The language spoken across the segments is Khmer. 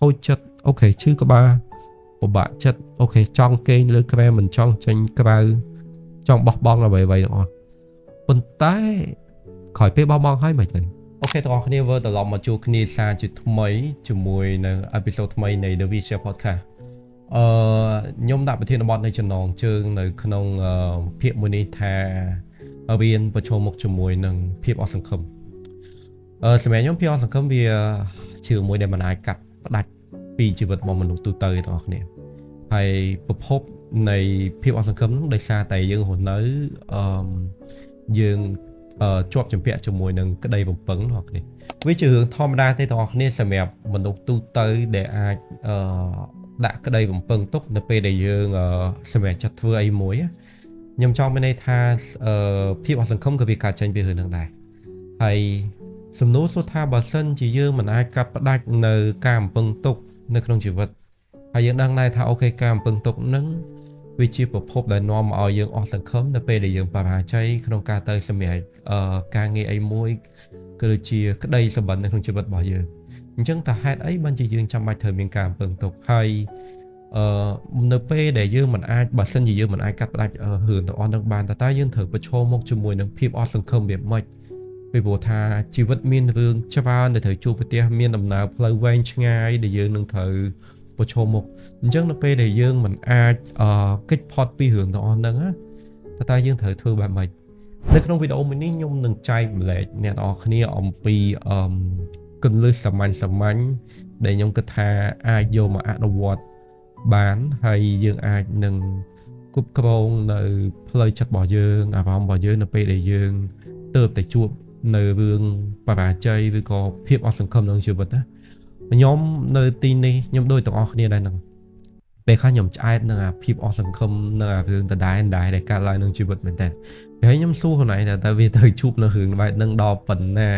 khôi chất ok chứ các ba của bạn chất ok trong kênh lơ kê mình trong tranh cái trong bọc bong là vậy vậy đó bên tay khỏi pe bao bong hay mày trời ok tao khi vừa từ lòng mà chú khi xa chỉ mấy chú mùi nè episode mấy này The Visual Podcast nhóm đặt bên thiên bọn này chân nòng chương này không phiệp mùi này thà ở bên và cho một chú mùi nâng phiệp ở sân khâm sự mẹ nhóm phiệp ở sân khâm vì trừ mùi để mà ai cặp đặt vì chỉ vật bọn mình tu tơi đó nè hay bộc hốp này phiệp ở sân khâm đây xa tại dương hồn nới dương chọp chấm pẹ cho mùi nâng cái đây bấm bấn hoặc này với trường hướng thom đa thế đó nên sẽ mẹp mình đục tu tới để ai đã cái đây bấm bấn tốt là p để dương sẽ mẹp chặt vừa ấy muối nhưng trong bên đây tha phía hoặc sân không có việc cả tranh về hướng đằng này hay sầm nốt số tha bà sân chỉ dương mình ai cặp đặt nơi cam bấn tốt nơi không chỉ vật hay dương đằng này tha ok cam bấn tốt nângวิจิตรพบได้นอมเอายังออกสังคมในเปได้ยังป่าใจขนมกาเตยสมัยการเงยไอ้มวยก็เลยเชียก็ได้สบันในขนมจีบบ่อยเยอะจังแต่เหตุไอ้บันจียังจำไม่เธอมีการเปิดตกให้ในเปได้ยังมันไอ้บัดเส้นจียังมันไอ้กัดได้หืนต่อออนดังบานแต่ใต้ยังเธอประชมกจมวยนังพิบออกสังคมแบบไม่ไปโบธาชีวิตมีนเรื่องชาวบ้านในเธอจูปเตียมีนดำนาเพลย์เวนช่างไงได้ยังนังเธอประชมกจังในเปได้ยังมันอาจkết phật bi hưởng đó nâng á ta dương thử thưa bạn màyในក្នុងវីដេអូមួយនេះខ្ញុំនឹងចែកម្លែកអ្នកនរគ្នាអំពីគន្លឹះសាមញ្ញដែលខ្ញុំគិតថាអាចយកមកអនុវត្តបានហើយយើងអាចនឹងគ្រប់គ្រងនៅផ្លូវចិត្តរបស់យើងអារម្មណ៍របស់យើងនៅពេលដែលយើងទើបតែជួបនៅរឿងបរាជ័យឬក៏ភាពអត់សង្ឃឹមក្នុងជីវិតណាខ្ញុំនៅទីនេះខ្ញុំដូចទាំងអស់គ្នាដែរហ្នឹងពេលខ្លះខ្ញុំឆ្អែតនឹងអាភាពអស់សង្ឃឹមនៅអារឿងដដែលដែលកើតឡើងក្នុងជីវិតមែនតើហើយខ្ញុំសួរខ្លួនឯងថាតើវាទៅជួបនៅរឿងបែបហ្នឹងដល់ប៉ុណ្ណា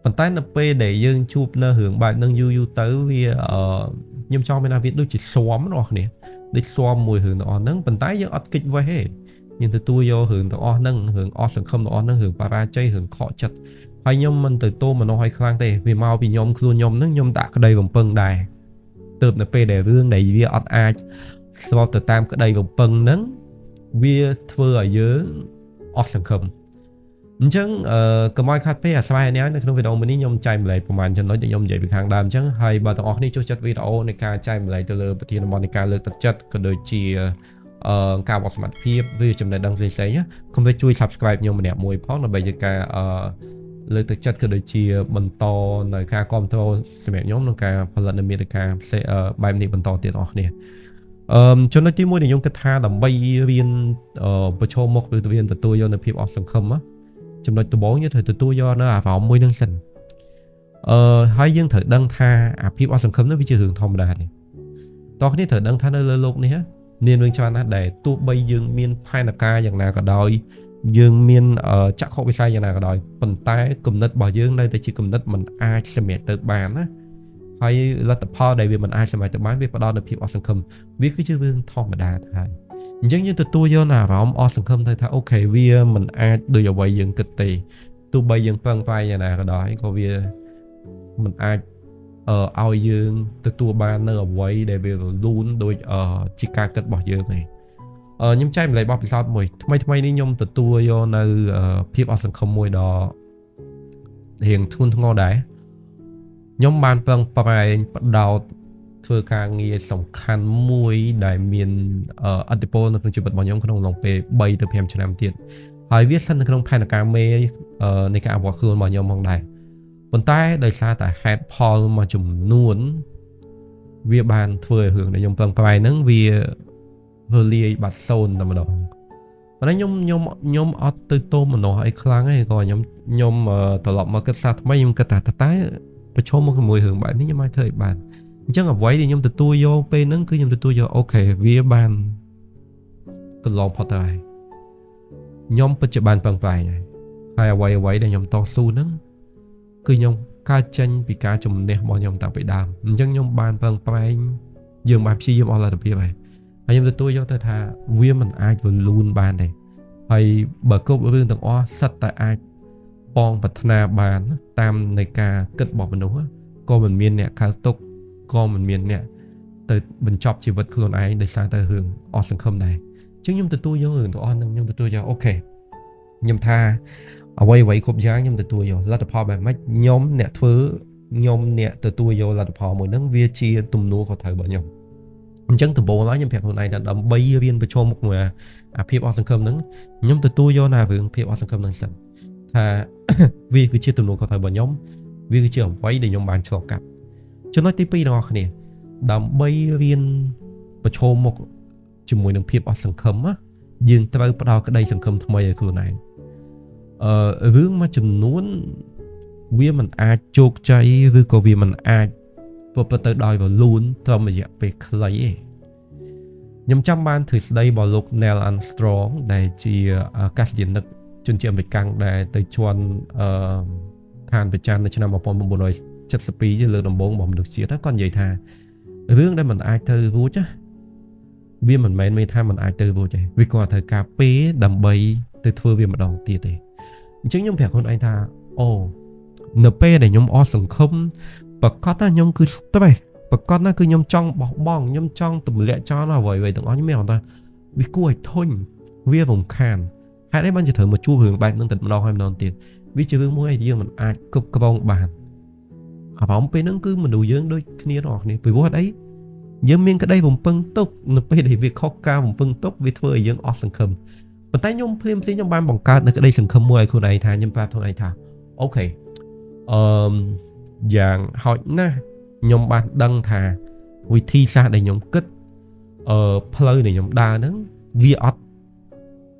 ប៉ុន្តែនៅពេលដែលយើងជួបនៅរឿងបែបហ្នឹងយូរទៅវាខ្ញុំចង់មានថាវាដូចជាស៊ាំរបស់គ្នាដូចស៊ាំមួយរឿងទាំងអស់ហ្នឹងប៉ុន្តែយើងអត់គិតវេះទេយើងទទួលយករឿងទាំងអស់ហ្នឹងរឿងអស់សង្ឃឹមទាំងអស់ហ្នឹងរឿងបរាជ័យរឿងខកចិត្តហើយខ្ញុំមិនទៅតោមនោះឲ្យខ្លាំងទេវាមកពីខ្ញុំខ្លួនខ្ញុំហ្នឹងខ្ញុំដាក់ក្តីបំពឹងដែរទើបនៅពេលដែលរឿងដែលវាអត់អាចស្របទៅតាមក្តីបំពឹងហ្នឹងវាធ្វើឲ្យយើងអស់សង្ឃឹមអញ្ចឹងកុំឲ្យខាត់ពេកអាស្វ័យនេះនៅក្នុងវីដេអូមួយនេះខ្ញុំចែកម្លែកប្រហែលចំណុចដែលខ្ញុំនិយាយពីខាងដើមអញ្ចឹងហើយបើទាំងអស់គ្នាចូលចិត្តវីដេអូនៃការចែកម្លែកទៅលើប្រធានបទនៃការលើកទឹកចិត្តក៏ដូចជាការបោះសមត្ថភាពឬចំណេះដឹងផ្សេងៗកុំភ្លេចជួយ Subscribe ខ្ញុំម្នាក់មួយផងដើម្បីជាការលើកទឹកចិត្តក៏ដូចជាបន្តនៅការគ្រប់គ្រងសម្រាប់ខ្ញុំក្នុងការផលិតនៅមាតិកាផ្សេងបែបនេះបន្តទៀតអស់គ្នាចំណុចទី1ដែលខ្ញុំគិតថាដើម្បីរៀនប្រឈមមុខឬរៀនទទួលយកនៅភាពអស់សង្ឃឹមចំណុចដំបូងយើងត្រូវទទួលយកនៅអារម្មណ៍មួយនឹងសិនហើយយើងត្រូវដឹងថាអាភាពអស់សង្ឃឹមនោះវាជារឿងធម្មតាទេតោះគ្នាត្រូវដឹងថានៅលើโลกនេះមានរឿងច្រើនណាស់ដែលទោះបីយើងមានផែនការយ៉ាងណាក៏ដោយយើងមានចក្ខុវិស័យយ៉ាងណាក៏ដោយប៉ុន្តែគំនិតរបស់យើងនៅតែជាគំនិតមិនអាចសម្រេចទៅបានណាហើយលទ្ធផលដែលវាមិនអាចសម្រេចទៅបានវាផ្ដល់នូវភាពអស់សង្ឃឹមវាគឺជារឿងធម្មតាទៅហើយអញ្ចឹងយើងទទួលយកអារម្មណ៍អស់សង្ឃឹមទៅថាអូខេវាមិនអាចដូចអ្វីយើងគិតទេទោះបីយើងពឹងផ្អែកយ៉ាងណាក៏ដោយក៏វាមិនអាចឲ្យយើងទទួលបាននៅអ្វីដែលវារលូនដូចជាការគិតរបស់យើងទេខ្ញុំចែកម្លែកបទពិសោធន៍មួយថ្មីនេះខ្ញុំទទួលយកនៅភាពអស់សង្ឃឹមមួយដ៏រៀងធ្ងន់ធ្ងរដែរខ្ញុំបានពឹងប្រែងបដោតធ្វើការងារសំខាន់មួយដែលមានឥទ្ធិពលនៅក្នុងជីវិតរបស់ខ្ញុំក្នុងអំឡុងពេល3ទៅ5ឆ្នាំទៀតហើយវាស្ថិតនៅក្នុងផែនការមេនៃការអភិវឌ្ឍខ្លួនរបស់ខ្ញុំផងដែរប៉ុន្តែដោយសារតែហេតុផលមួយចំនួនវាបានធ្វើឲ្យរឿងដែលខ្ញុំពឹងប្រែងហ្នឹងវាលាយបាត់សូន្យតែម្ដងប៉ុន្តែខ្ញុំអត់ទៅតោមម្នោះអីខ្លាំងទេក៏ខ្ញុំត្រឡប់មកគិតសារថ្មីខ្ញុំគិតថាតែប្រឈមមុខជាមួយរឿងបែបនេះខ្ញុំអាចធ្វើឲ្យបានអញ្ចឹងអ្វីដែលខ្ញុំទទួលយកពេលហ្នឹងគឺខ្ញុំទទួលយកអូខេវាបានកន្លងផុតទៅហើយខ្ញុំពិតជាបានពឹងផ្អែកហើយអ្វីដែលខ្ញុំតស៊ូហ្នឹងគឺខ្ញុំកើតចេញពីការជំនះរបស់ខ្ញុំតាំងពីដើមអញ្ចឹងខ្ញុំបានពឹងផ្អែកយើងបានព្យាយាមអស់លទ្ធភាពហើយខ្ញុំទទួលយកទៅថាវាមិនអាចវលូនបានទេហើយបើគ្រប់រឿងទាំងអស់សិតតែអាចប៉ងប្រាថ្នាបានតាមនៃការគិតរបស់មនុស្សក៏មិនមានអ្នកកើតទុក ក៏មិនមានអ្នកទៅបញ្ចប់ជីវិតខ្លួនឯងដោយសារតែរឿងអស់សង្ឃឹមដែរអញ្ចឹងខ្ញុំទទួលយករឿងទាំងអស់ហ្នឹងខ្ញុំទទួលយកអូខេខ្ញុំថាអ្វីគ្រប់យ៉ាងខ្ញុំទទួលយកលទ្ធផលបែបម៉េចខ្ញុំអ្នកធ្វើខ្ញុំអ្នកទទួលយកលទ្ធផលមួយហ្នឹងវាជាទំនួលខុសត្រូវរបស់ខ្ញុំអញ្ចឹងដំបូងឡើយខ្ញុំប្រាប់ខ្លួនឯងថាដើម្បីរៀនប្រឈមមុខមួយអាភាពអស់សង្ឃឹមហ្នឹងខ្ញុំទទួលយកណារឿងភាពអស់សង្ឃឹមហ្នឹងសិនថាវាគឺជាទំនួលខុសត្រូវរបស់ខ្ញុំវាគឺជាអ្វីដែលខ្ញុំបានឆ្លងកាត់ចំណុចទី2បងប្អូនគ្នាដើម្បីរៀនប្រឈមមុខជាមួយនឹងភាពអស់សង្ឃឹមយើងត្រូវផ្ដល់ក្តីសង្ឃឹមថ្មីឲ្យខ្លួនឯងរឿងមួយចំនួនវាមិនអាចជោគជ័យឬក៏វាមិនអាចប្រព្រឹត្តទៅដោយវលូនត្រឹមរយៈពេលខ្លីទេខ្ញុំចាំបានទ្រឹស្ដីរបស់លោក Neil Armstrong ដែលជាអាកាសយានិកជនជាតិអាមេរិកដែលទៅជាន់ឋានព្រះច័ន្ទនៅឆ្នាំ1972ជាលើកដំបូងរបស់មនុស្សជាតិគាត់និយាយថារឿងដែលមិនអាចទៅរួចវាមិនមែនមានថាមិនអាចទៅរួចទេវាគាត់ត្រូវការពេលដើម្បីទៅធ្វើវាម្ដងទៀតទេអញ្ចឹងខ្ញុំប្រាប់ខ្លួនឯងថាអូនៅពេលដែលខ្ញុំអស់សង្ឃឹមប្រកាសថាខ្ញុំគឺ stress ប្រកាសណាគឺខ្ញុំចង់បោះបង់ខ្ញុំចង់ទម្លាក់ចោលអ្វីៗទាំងអស់ខ្ញុំមានថាវាគួរឲ្យធុញវារំខានហេតុអីបានជាត្រូវមកជួបរឿងបែបហ្នឹងតែម្ដងហើយម្ដងទៀតវាជារឿងមួយដែលយើងមិនអាចគ្រប់គ្រងបានអារម្មណ៍ពេលហ្នឹងគឺមនុស្សយើងដូចគ្នាទាំងអស់គ្នាពីព្រោះអីយើងមានក្តីបំពឹងទុកនៅពេលដែលវាខុសការបំពឹងទុកវាធ្វើឲ្យយើងអស់សង្ឃឹមប៉ុន្តែខ្ញុំភ្លាមខ្ញុំបានបង្កើតនៅក្តីសង្ឃឹមមួយឲ្យខ្លួនឯងថាខ្ញុំប្រាប់ខ្លួនឯងថាអូខេយ៉ាងហោចណាស់ខ្ញុំបានដឹងថាវិធីសាស្ត្រដែលខ្ញុំគិតផ្លូវដែលខ្ញុំដើរហ្នឹងវាអត់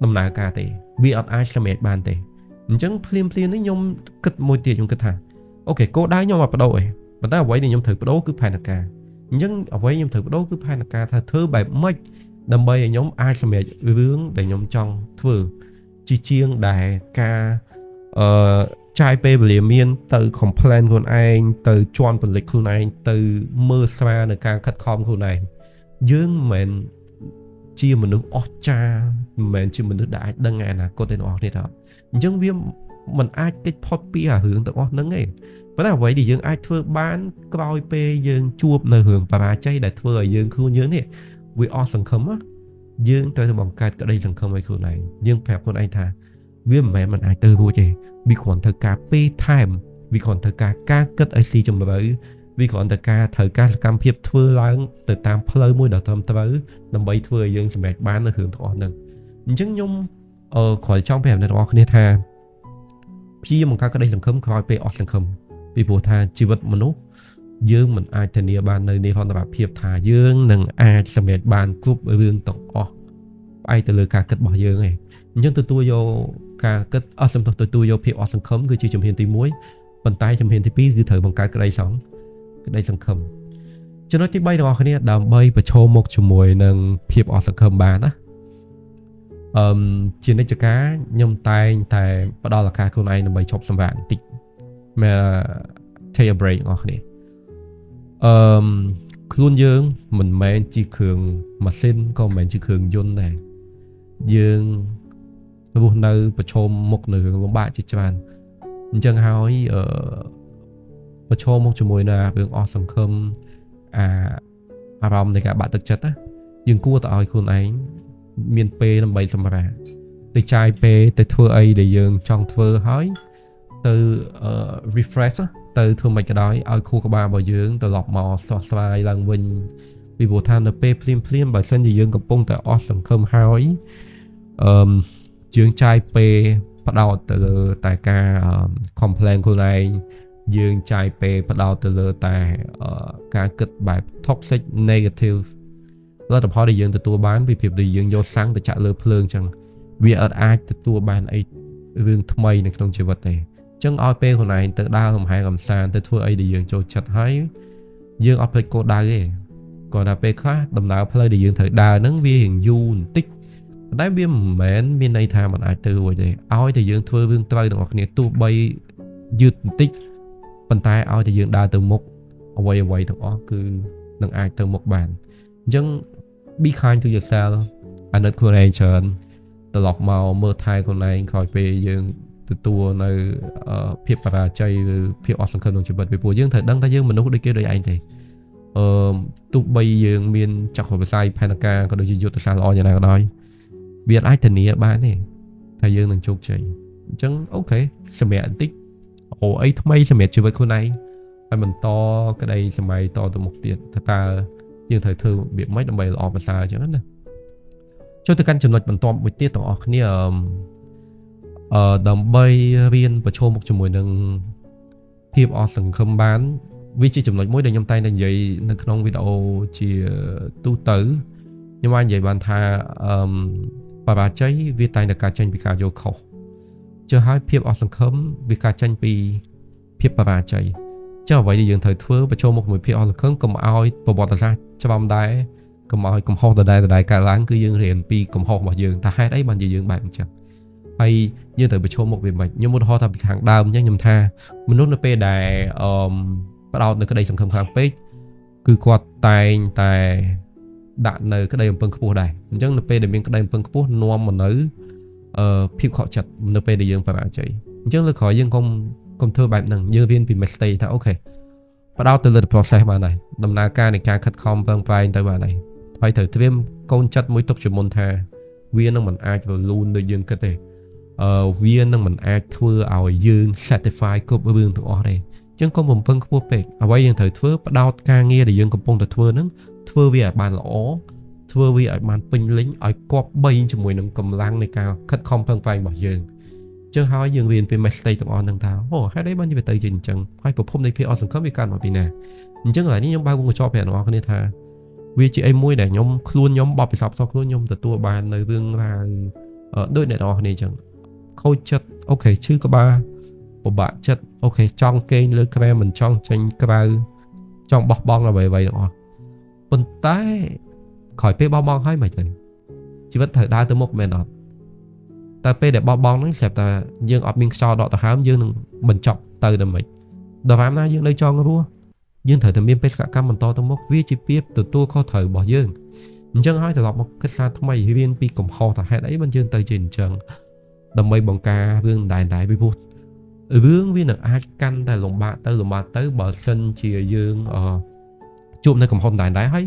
ដំណើរការទេវាអត់អាចសម្រេចបានទេអញ្ចឹងភ្លាមនេះខ្ញុំគិតមួយទៀតខ្ញុំគិតថាអូខេគោលដៅខ្ញុំអត់បដូរទេប៉ុន្តែអ្វីដែលខ្ញុំត្រូវបដូរគឺផែនការអញ្ចឹងអ្វីខ្ញុំត្រូវបដូរគឺផែនការថាធ្វើបែបម៉េចដើម្បីឲ្យខ្ញុំអាចសម្រេចរឿងដែលខ្ញុំចង់ធ្វើជាងដែលការចាយពេលវេលាមានទៅ complain ខ្លួនឯងទៅជន់ពលិចខ្លួនឯងទៅមើលស្រានៅការខិតខំខ្លួនឯងយើងមិនមែនជាមនុស្សអស្ចារ្យមិនមែនជាមនុស្សដែលអាចដឹងអនាគតទាំងអស់គ្នាទេអញ្ចឹងវាមិនអាចគេចផុតពីអារឿងទាំងអស់ហ្នឹងទេប៉ុន្តែអ្វីដែលយើងអាចធ្វើបានក្រោយពេលយើងជួបនៅរឿងបរាជ័យដែលធ្វើឲ្យយើងខ្លួនយើងនេះវាអស់សង្ឃឹមយើងត្រូវតែបង្កើតក្តីសង្ឃឹមឲ្យខ្លួនឯងយើងប្រាប់ខ្លួនឯងថាវាមិនមែនមិនអាចទៅរួចទេវាគ្រាន់តែការពេលថែមវាគ្រាន់តែការគិតឲ្យស៊ីជម្រៅវាគ្រាន់តែការត្រូវការសកម្មភាពធ្វើឡើងទៅតាមផ្លូវមួយដ៏ត្រឹមត្រូវដើម្បីធ្វើឲ្យយើងសម្រេចបាននៅរឿងទាំងអស់ហ្នឹងអញ្ចឹងខ្ញុំគ្រាន់តែចង់ប្រាប់អ្នកទាំងអស់គ្នាថាព្យាយាមបង្កើតក្តីសង្ឃឹមក្រោយពេលអស់សង្ឃឹមពីព្រោះថាជីវិតមនុស្សយើងមិនអាចធានាបាននៅនិរន្តរភាពថាយើងនឹងអាចសម្រេចបានគ្រប់រឿងទាំងអស់ផ្អែកទៅលើការគិតរបស់យើងឯងអញ្ចឹងទទួលយកការគិតទទួលយកភាពអស់សង្ឃឹមគឺជាជំហានទី1ប៉ុន្តែជំហានទី2គឺត្រូវបង្កើតក្តីសង្ឃឹមចំណុចទី3របស់គ្នាដើម្បីប្រឈមមុខជាមួយនឹងភាពអស់សង្ឃឹមបានណាជានិច្ចកាលខ្ញុំតែងតែផ្ដល់ឱកាសខ្លួនឯងដើម្បីឈប់សម្រាកបន្តិចមក take a break របស់គ្នាខ្លួនយើងមិនមែនជាគ្រឿងម៉ាស៊ីនក៏មិនមែនជាគ្រឿងយន្តដែរយើងរស់នៅប្រឈមមុខនឹងរឿងលំបាកជាច្រើនអញ្ចឹងហើយប្រឈមមុខជាមួយនឹងរឿងអស់សង្ឃឹមអារម្មណ៍នៃការបាក់ទឹកចិត្តណាយើងគួរតែឲ្យខ្លួនឯងមានពេលដើម្បីសម្រាកទៅចាយពេលទៅធ្វើអីដែលយើងចង់ធ្វើហើយទៅ refresh ទៅធ្វើមិនក៏ដោយឲ្យខួរក្បាលរបស់យើងត្រឡប់មកស្រស់ស្រាយឡើងវិញពីព្រោះថានៅពេលភ្លាមបើសិនជាយើងកំពុងតែអស់សង្ឃឹមហើយយើងចាយពេលផ្ដោតទៅលើតែការ complain ខ្លួនឯងយើងចាយពេលផ្ដោតទៅលើតែការគិតបែប toxic negative លទ្ធផលដែលយើងទទួលបានពីភាពដែលយើងយកសាំងទៅចាក់លើភ្លើងចឹងវាអាចទទួលបានអីរឿងថ្មីនៅក្នុងជីវិតទេអញ្ចឹងឲ្យពេលខ្លួនឯងទៅដើរលំហែកំសាន្តទៅធ្វើអីដែលយើងចូលចិត្តហើយយើងអត់ភ្លេចគោលដៅទេគាត់ថាពេលខ្លះដំណើរផ្លូវដែលយើងត្រូវដើរហ្នឹងវារៀងយូរបន្តិចតែវាមិនមែនមានន័យថាมันអាចទៅរួចទេឲ្យតែយើងធ្វើរឿងត្រូវទាំងអស់គ្នាទោះបីយឺតបន្តិចប៉ុន្តែឲ្យតែយើងដើរទៅមុខអ្វីទាំងអស់គឺនឹងអាចទៅមុខបានអញ្ចឹង be kind to yourself អាណិតខ្លួនឯងច្រើនត្រឡប់មកមើលថែខ្លួនឯងក្រោយពេលយើងទទួលនៅភាពបរាជ័យឬភាពអស់សង្ឃឹមក្នុងជីវិតពីព្រោះយើងត្រូវដឹងថាយើងមនុស្សដូចគេដូចឯងទេ ទោះបីយើងមានចក្ខុវិស័យផែនការក៏ដូចជាយុទ្ធសាស្ត្រល្អយ៉ាងណាក៏ដោយវាអាចធានាបានទេថាយើងនឹងជោគជ័យអញ្ចឹងអូខេសម្រាប់បន្តិចអូអីថ្មីសម្រាប់ជីវិតខ្លួនឯងឲ្យបន្តក្តីសម័យតទៅមុខទៀតតើយើងត្រូវធ្វើរបៀបម៉េចដើម្បីល្អប្រសើរអញ្ចឹងណាចូលទៅកាន់ចំណុចបន្ទាប់មួយទៀតទាំងអស់គ្នាដើម្បីរៀនប្រឈមមុខជាមួយនឹងភាពអស់សង្ឃឹមបានវាជាចំណុចមួយដែលខ្ញុំតែងតែនិយាយនៅក្នុងវីដេអូជាទូទៅខ្ញុំបាននិយាយបានថាបរាជ័យវាតែងតែកើតចេញពីការយល់ខុសចុះហើយភាពអស់សង្ឃឹមវាកើតចេញពីភាពបរាជ័យចុះអ្វីដែលយើងត្រូវធ្វើប្រឈមមុខជាមួយភាពអស់សង្ឃឹមកុំឲ្យប្រវត្តិសាស្ត្រច្រំដែរកុំឲ្យកំហុសដដែលកើតឡើងគឺយើងរៀនពីកំហុសរបស់យើងថាហេតុអីបានជាយើងបែបអញ្ចឹងហើយយើងត្រូវប្រឈមមុខវាមិនខ្ញុំឧទាហរណ៍ថាពីខាងដើមអញ្ចឹងខ្ញុំថាមនុស្សនៅពេលដែលផ្ដោតនៅក្តីសង្ឃឹមខ្លាំងពេកគឺគាត់តែងតែដាក់នៅក្តីអំពឹងខ្ពស់ដែរអញ្ចឹងនៅពេលដែលមានក្តីអំពឹងខ្ពស់នាំមកនៅភាពខកចិត្តនៅពេលដែលយើងបរាជ័យអញ្ចឹងលើក្រោយយើងកុំធ្វើបែបហ្នឹងយើងរៀនពី mistake ថាអូខេផ្ដោតទៅលើ process បានហើយដំណើរការនៃការខិតខំប្រឹងប្រែងទៅបានហើយហើយត្រូវត្រៀមកូនចិត្តមួយទុកជាមុនថាវានឹងមិនអាចរលូនដូចយើងគិតទេវានឹងមិនអាចធ្វើឲ្យយើង satisfy គ្រប់រឿងទាំងអស់ទេអញ្ចឹងកុំបំពឹងខ្ពស់ពេកអ្វីយើងត្រូវធ្វើផ្ដោតការងារដែលយើងកំពុងតែធ្វើហ្នឹងធ្វើវាឲ្យបានល្អធ្វើវាឲ្យបានពេញលេញឲ្យគប្បីជាមួយនឹងកម្លាំងនៃការខិតខំប្រឹងប្រែងរបស់យើងចឹងហើយយើងរៀនពី mistake ទាំងអស់ហ្នឹងថាអូហេតុអីបានវាទៅជាអញ្ចឹងហើយប្រភពនៃភាពអស់សង្ឃឹមវាកើតមកពីណាអញ្ចឹងឥឡូវនេះខ្ញុំបើកវងកញ្ចក់ប្រាប់អ្នកនរគ្នាថាវាជាអីមួយដែលខ្ញុំបបពិសោធន៍ផ្ទាល់ខ្លួនខ្ញុំទទួលបាននៅរឿងរ៉ាវដូចអ្នកនរគ្នាអញ្ចឹងខូចចិត្តអូខេឈឺក្បាលពិបាកចិត្តអូខេចង់គេងលើក្រែមិនចង់ចេញក្រៅចង់បោះបង់អ្វីៗទាំងអស់ប៉ុន្តែក្រោយពេលបោះបង់ហើយមិនទៅជីវិតត្រូវដើរទៅមុខមែនអត់តែពេលដែលបោះបង់ហ្នឹងស្រាប់តែយើងអត់មានខ្យល់ដកដង្ហើមយើងនឹងបញ្ចប់ទៅដល់មិនដល់ពេលណាយើងនៅចង់រស់យើងត្រូវតែមានបេសកកម្មបន្តទៅមុខវាជាភាពទទួលខុសត្រូវរបស់យើងអញ្ចឹងហើយត្រឡប់មកគិតថាថ្មីរៀនពីកំហុសថាហេតុអីបានយើងទៅជាអញ្ចឹងដើម្បីបង្ការរឿងដែរពីព្រោះរឿងវានឹងអាចកាន់តែលំបាកទៅបើសិនជាយើងជួបនៅកំហុសដែរហើយ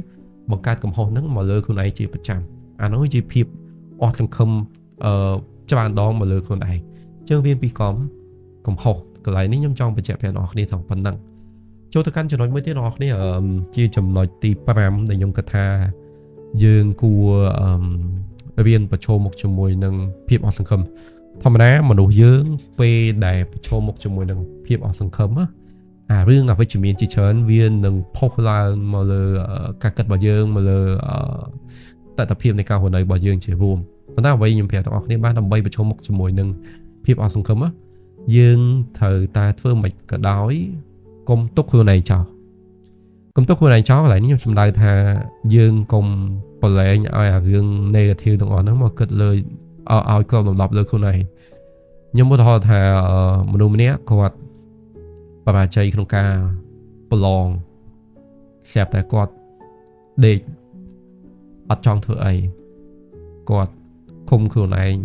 បង្កើតកំហុសហ្នឹងមកលើខ្លួនឯងជាប្រចាំអានោះជាភាពអស់សង្ឃឹមច្រើនដងមកលើខ្លួនឯងអញ្ចឹងវាពីកំហុសកន្លែងនេះខ្ញុំចង់បញ្ជាក់ប្រាប់អ្នកនរគ្នាថាប៉ុណ្ណឹងចូលទៅកាន់ចំណុចមួយទៀតអ្នកនរគ្នាជាចំណុចទី5ដែលខ្ញុំគិតថាយើងគួររៀនប្រឈមមុខជាមួយនឹងភាពអស់សង្ឃឹមធម្មតាមនុស្សយើងពេលដែលប្រឈមមុខជាមួយនឹងភាពអស់សង្ឃឹមរឿងអវិជ្ជមានជាច្រើនវានឹងផុសឡើងមកលើការគិតរបស់យើងមកលើតថភាពនៃការរស់នៅរបស់យើងជារួមប៉ុន្តែអ្វីខ្ញុំប្រាប់ទាំងអស់គ្នាបានដើម្បីប្រឈមមុខជាមួយនឹងភាពអស់សង្ឃឹមយើងត្រូវតែធ្វើមិនក៏ដោយកុំទុកខ្លួនឯងចោលកុំទុកខ្លួនឯងចោលកន្លែងនេះខ្ញុំសំដៅថាយើងកុំប្រឡែងឲ្យអារឿង negative ទាំងអស់ហ្នឹងមកគិតលើឲ្យគ្របដណ្ដប់លើខ្លួនឯងខ្ញុំឧទាហរណ៍ថាមនុស្សម្នាក់គាត់បរាជ័យក្នុងការប្រឡងស្រាប់តែគាត់ដេកអត់ចង់ធ្វើអីគាត់ឃុំខ្លួនឯង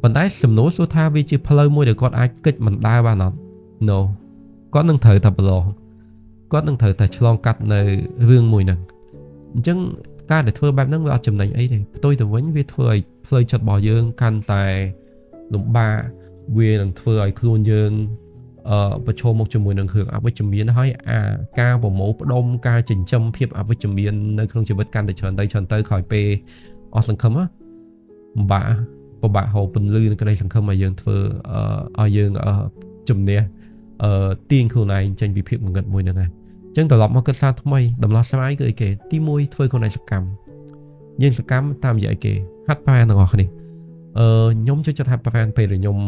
ប៉ុន្តែសំណួរសួរថាវាជាផ្លូវមួយដែលគាត់អាចគិតមិនដែរបានអត់ No គាត់នឹងត្រូវតែប្រឡងគាត់នឹងត្រូវតែឆ្លងកាត់នៅរឿងមួយហ្នឹងអញ្ចឹងការដែលធ្វើបែបហ្នឹងវាអត់ចំណេញអីទេផ្ទុយទៅវិញវាធ្វើឲ្យផ្លូវចិត្តរបស់យើងកាន់តែលំបាកវានឹងធ្វើឲ្យខ្លួនយើងប្រឈមមុខជាមួយនឹងរឿងអវិជ្ជមានហើយការប្រមូលផ្ដុំការចិញ្ចឹមភាពអវិជ្ជមាននៅក្នុងជីវិតកាន់តែច្រើនទៅក្រោយពេលអស់សង្ឃឹមពិបាកហៅពន្លឺនៃក្តីសង្ឃឹមឲ្យយើងធ្វើឲ្យយើងជំនះទាញខ្លួនឯងចេញពីភាពងងឹតមួយហ្នឹងហើយអញ្ចឹងត្រឡប់មកគិតសារថ្មីដំណោះស្រាយគឺអីគេទី1ធ្វើខ្លួនឯងសកម្មយើងសកម្មតាមរយៈអីគេហាត់ប្រាណទាំងអស់គ្នាខ្ញុំចូលចិត្តហាត់ប្រាណពេលដែលខ្ញុំ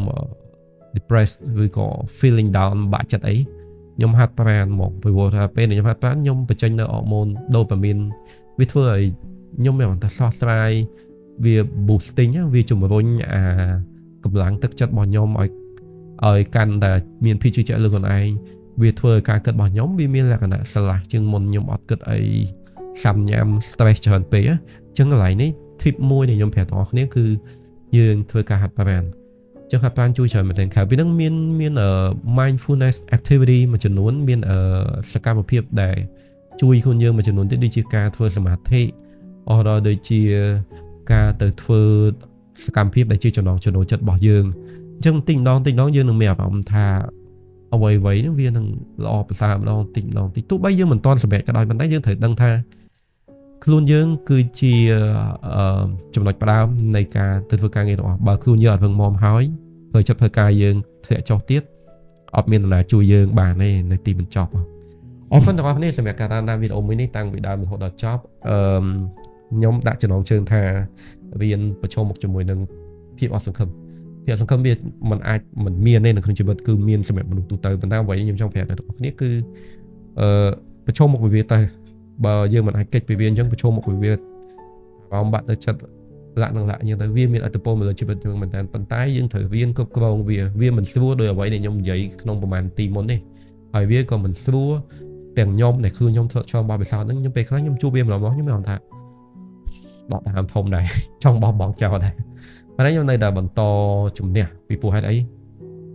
depressed ឬក៏ feeling down បាក់ចិត្តអីខ្ញុំហាត់ប្រាណមកពីព្រោះថាពេលខ្ញុំហាត់ប្រាណខ្ញុំបញ្ចេញនៅអរម៉ូនដូប៉ាមីនវាធ្វើឲ្យខ្ញុំមានតែស្រស់ស្រាយវា boosting វាជំរុញកម្លាំងទឹកចិត្តរបស់ខ្ញុំឲ្យកាន់តែមានភាពជឿជាក់លើខ្លួនឯងវាធ្វើឲ្យការគិតរបស់ខ្ញុំវាមានលក្ខណៈស្រឡះជាងមុនខ្ញុំអត់គិតអីសាំញ៉ាំ stress ច្រើនពេកអញ្ចឹងកន្លែងនេះ tip មួយដែលខ្ញុំប្រាប់បងប្អូនគ្នាគឺយើងធ្វើការហាត់ប្រាណចឹងហាត់ប្រាណជួយច្រើនមែនទែនក្រៅពីហ្នឹងមានmindfulness activity មួយចំនួនមានសកម្មភាពដែល ជួយខ្លួនយើងមួយចំនួនទៀតដូចជាការធ្វើសមាធិអស់ដល់ដូចជាការទៅធ្វើសកម្មភាពដែលជាចំណង់ចំណូលចិត្តរបស់យើងអញ្ចឹងតិចម្ដងយើងនឹងមានអារម្មណ៍ថាអ្វីៗហ្នឹងវានឹងល្អប្រសើរម្ដងតិចទោះបីយើងមិនទាន់សម្រេចក៏ដោយប៉ុន្តែយើងត្រូវដឹងថាខ្លួនយើងគឺជាចំណុចផ្ដើមនៃការទៅធ្វើការងាររបស់បើខ្លួនយើងអត់វឹងមាំហើយធ្វើចិត្តធ្វើការយើងធ្លាក់ចុះទៀតអត់មាននរណាជួយយើងបានទេនៅទីបញ្ចប់អរគុណទាំងអស់គ្នាសម្រាប់ការតាមដានវីដេអូមួយនេះតាំងពីដើមរហូតដល់ចប់ខ្ញុំដាក់ចំណងជើងថារៀនប្រឈមមុខជាមួយនឹងភាពអត់សង្ឃឹមវាមិនអាចមិនមានទេនៅក្នុងជីវិតគឺមានសម្រាប់មនុស្សទូទៅប៉ុន្តែអ្វីខ្ញុំចង់ប្រាប់ដល់អ្នកគ្នាគឺប្រឈមមុខវាទៅបើយើងមិនអាចកិច្ចពីវាអញ្ចឹងប្រឈមមុខវាអារម្មណ៍បាក់ទៅចិត្តលាក់អញ្ចឹងទៅវាមានអត្ថប្រយោជន៍មកលើជីវិតយើងមែនតើប៉ុន្តែយើងត្រូវរៀនគ្រប់គ្រងវាមិនស្រួលដោយអ្វីដែលខ្ញុំនិយាយក្នុងប្រហែលទីមុននេះហើយវាក៏មិនស្រួលទាំងខ្ញុំដែលខ្លួនខ្ញុំធ្លាប់ឆ្លងបបិសោតហ្នឹងខ្ញុំពេលខ្លះខ្ញុំជួបវាម្ដងខ្ញុំមានអារម្មណ៍ថាដកដង្ហើមធំដែរចង់បោះបង់ចោលដែរប៉ុន្តែខ្ញុំនៅតែបន្តជំនះពីព្រោះហេតុអី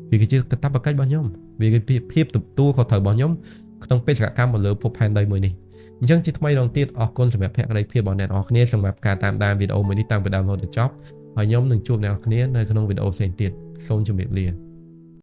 វាគឺជាកាតព្វកិច្ចរបស់ខ្ញុំវាគឺភាពទទួលខុសត្រូវរបស់ខ្ញុំក្នុងបេសកកម្មមកលើភពផែនដីមួយនេះអញ្ចឹងជាថ្មីម្ដងទៀតអរគុណសម្រាប់ភក្ដីភាពរបស់អ្នកនរគ្នាសម្រាប់ការតាមដានវីដេអូមួយនេះតាំងពីដើមរហូតដល់ចប់ហើយខ្ញុំនឹងជួបអ្នកនរគ្នានៅក្នុងវីដេអូផ្សេងទៀតសូមជម្រាបលា